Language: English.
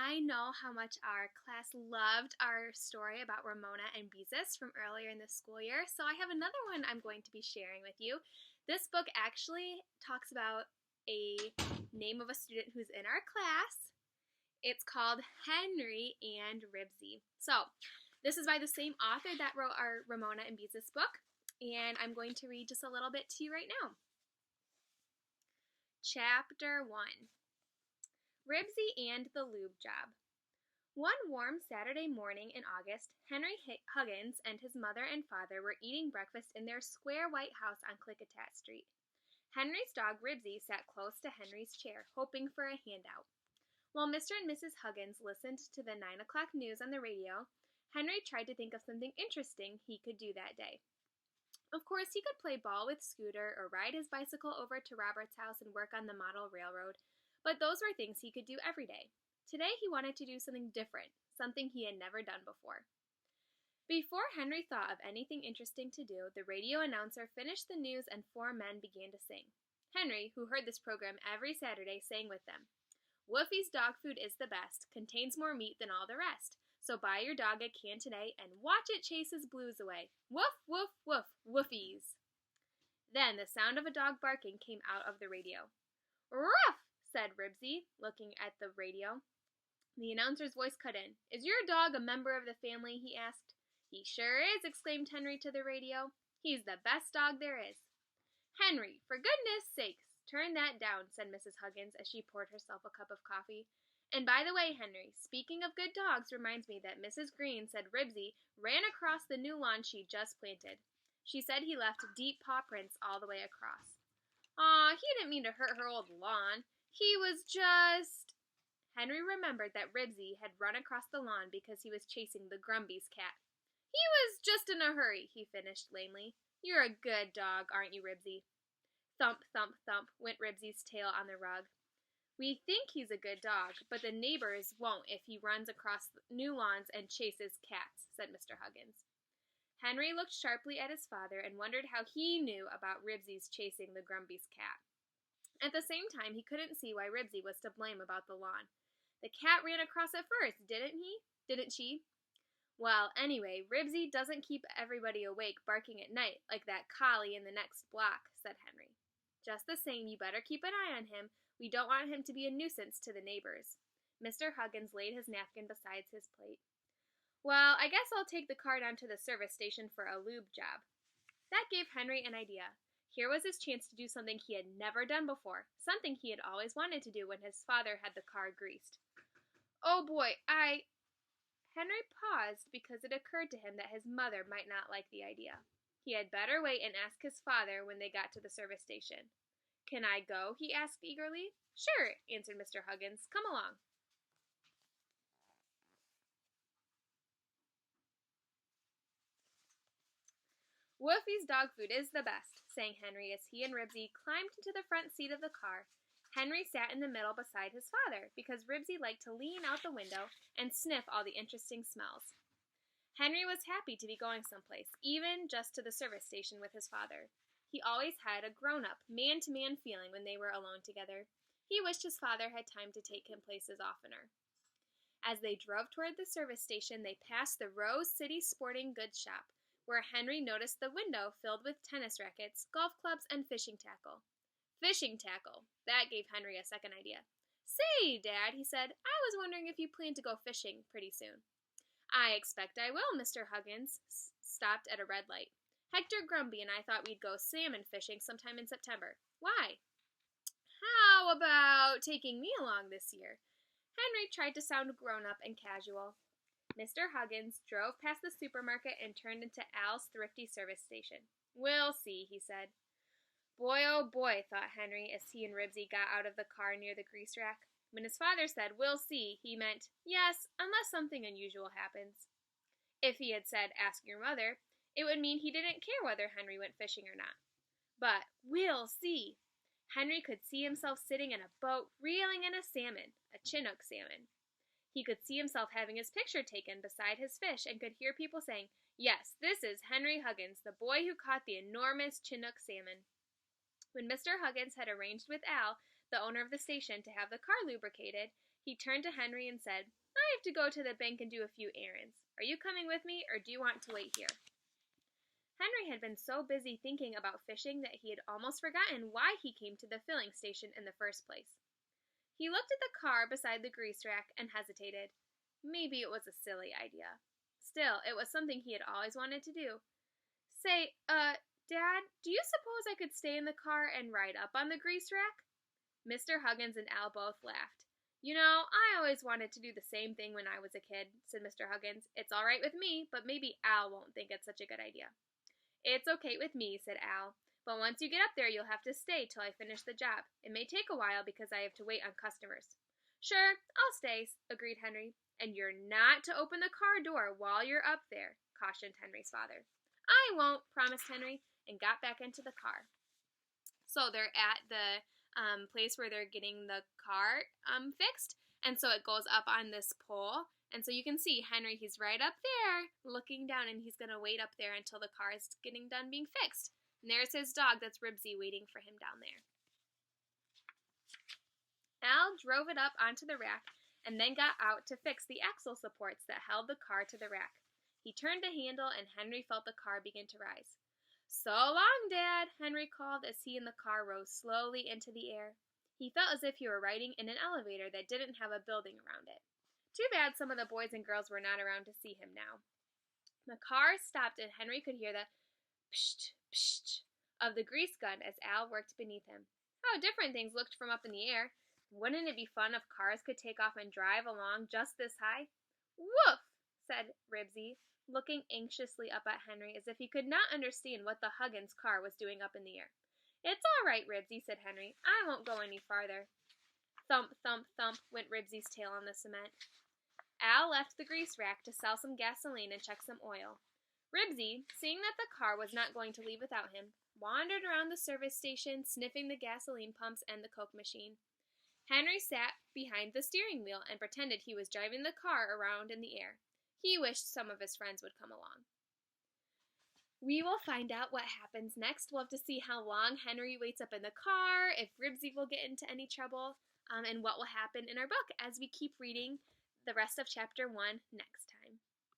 I know how much our class loved our story about Ramona and Beezus from earlier in the school year, so I have another one I'm going to be sharing with you. This book actually talks about a name of a student who's in our class. It's called Henry and Ribsy. So, this is by the same author that wrote our Ramona and Beezus book, and I'm going to read just a little bit to you right now. Chapter 1. Ribsy and the Lube Job. One warm Saturday morning in August, Henry Huggins and his mother and father were eating breakfast in their square white house on Klickitat Street. Henry's dog Ribsy sat close to Henry's chair, hoping for a handout. While Mr. and Mrs. Huggins listened to the 9 o'clock news on the radio, Henry tried to think of something interesting he could do that day. Of course, he could play ball with Scooter or ride his bicycle over to Robert's house and work on the model railroad, but those were things he could do every day. Today he wanted to do something different, something he had never done before. Before Henry thought of anything interesting to do, the radio announcer finished the news and 4 men began to sing. Henry, who heard this program every Saturday, sang with them. Woofie's dog food is the best, contains more meat than all the rest. So buy your dog a can today and watch it chase his blues away. Woof, woof, woof, woofies. Then the sound of a dog barking came out of the radio. Ruff, said Ribsy, looking at the radio. The announcer's voice cut in. Is your dog a member of the family? He asked. He sure is, exclaimed Henry to the radio. He's the best dog there is. Henry, for goodness sakes, turn that down, said Mrs. Huggins as she poured herself a cup of coffee. And by the way, Henry, speaking of good dogs reminds me that Mrs. Green said Ribsy ran across the new lawn she just planted. She said he left deep paw prints all the way across. Aw, he didn't mean to hurt her old lawn. He was just... Henry remembered that Ribsy had run across the lawn because he was chasing the Grumby's cat. He was just in a hurry, he finished lamely. You're a good dog, aren't you, Ribsy? Thump, thump, thump went Ribsy's tail on the rug. We think he's a good dog, but the neighbors won't if he runs across new lawns and chases cats, said Mr. Huggins. Henry looked sharply at his father and wondered how he knew about Ribsy's chasing the Grumby's cat. At the same time, he couldn't see why Ribsy was to blame about the lawn. The cat ran across it first, didn't he? Didn't she? Well, anyway, Ribsy doesn't keep everybody awake barking at night like that collie in the next block, said Henry. Just the same, you better keep an eye on him. We don't want him to be a nuisance to the neighbors. Mr. Huggins laid his napkin beside his plate. Well, I guess I'll take the car down to the service station for a lube job. That gave Henry an idea. Here was his chance to do something he had never done before, something he had always wanted to do when his father had the car greased. Oh boy, Henry paused because it occurred to him that his mother might not like the idea. He had better wait and ask his father when they got to the service station. Can I go? He asked eagerly. Sure, answered Mr. Huggins. Come along. Woofie's dog food is the best, sang Henry as he and Ribsy climbed into the front seat of the car. Henry sat in the middle beside his father because Ribsy liked to lean out the window and sniff all the interesting smells. Henry was happy to be going someplace, even just to the service station with his father. He always had a grown-up, man-to-man feeling when they were alone together. He wished his father had time to take him places oftener. As they drove toward the service station, they passed the Rose City Sporting Goods shop, where Henry noticed the window filled with tennis rackets, golf clubs, and fishing tackle. Fishing tackle. That gave Henry a second idea. Say, Dad, he said, I was wondering if you plan to go fishing pretty soon. I expect I will, Mr. Huggins stopped at a red light. Hector Grumby and I thought we'd go salmon fishing sometime in September. Why? How about taking me along this year? Henry tried to sound grown-up and casual. Mr. Huggins drove past the supermarket and turned into Al's thrifty service station. We'll see, he said. Boy, oh boy, thought Henry as he and Ribsy got out of the car near the grease rack. When his father said, we'll see, he meant, yes, unless something unusual happens. If he had said, ask your mother, it would mean he didn't care whether Henry went fishing or not. But, we'll see. Henry could see himself sitting in a boat, reeling in a salmon, a Chinook salmon. He could see himself having his picture taken beside his fish and could hear people saying, yes, this is Henry Huggins, the boy who caught the enormous Chinook salmon. When Mr. Huggins had arranged with Al, the owner of the station, to have the car lubricated, He turned to Henry and said, I have to go to the bank and do a few errands. Are you coming with me, or do you want to wait here? Henry had been so busy thinking about fishing that he had almost forgotten why he came to the filling station in the first place. He looked at the car beside the grease rack and hesitated. Maybe it was a silly idea. Still, it was something he had always wanted to do. Say, Dad, do you suppose I could stay in the car and ride up on the grease rack? Mr. Huggins and Al both laughed. You know, I always wanted to do the same thing when I was a kid, said Mr. Huggins. It's all right with me, but maybe Al won't think it's such a good idea. It's okay with me, said Al. But once you get up there, you'll have to stay till I finish the job. It may take a while because I have to wait on customers. Sure, I'll stay, agreed Henry. And you're not to open the car door while you're up there, cautioned Henry's father. I won't, promised Henry, and got back into the car. So they're at the place where they're getting the car fixed, and so it goes up on this pole. And so you can see Henry, he's right up there looking down, and he's going to wait up there until the car is getting done being fixed. And there's his dog, that's Ribsy, waiting for him down there. Al drove it up onto the rack and then got out to fix the axle supports that held the car to the rack. He turned the handle, and Henry felt the car begin to rise. So long, Dad, Henry called as he and the car rose slowly into the air. He felt as if he were riding in an elevator that didn't have a building around it. Too bad some of the boys and girls were not around to see him now. The car stopped, and Henry could hear the psht, psht of the grease gun as Al worked beneath him. How different things looked from up in the air. Wouldn't it be fun if cars could take off and drive along just this high? Woof, said Ribsy, looking anxiously up at Henry as if he could not understand what the Huggins car was doing up in the air. It's all right, Ribsy, said Henry. I won't go any farther. Thump, thump, thump went Ribsy's tail on the cement. Al left the grease rack to sell some gasoline and check some oil. Ribsy, seeing that the car was not going to leave without him, wandered around the service station, sniffing the gasoline pumps and the Coke machine. Henry sat behind the steering wheel and pretended he was driving the car around in the air. He wished some of his friends would come along. We will find out what happens next. We'll have to see how long Henry waits up in the car, if Ribsy will get into any trouble, and what will happen in our book as we keep reading the rest of chapter 1 next time.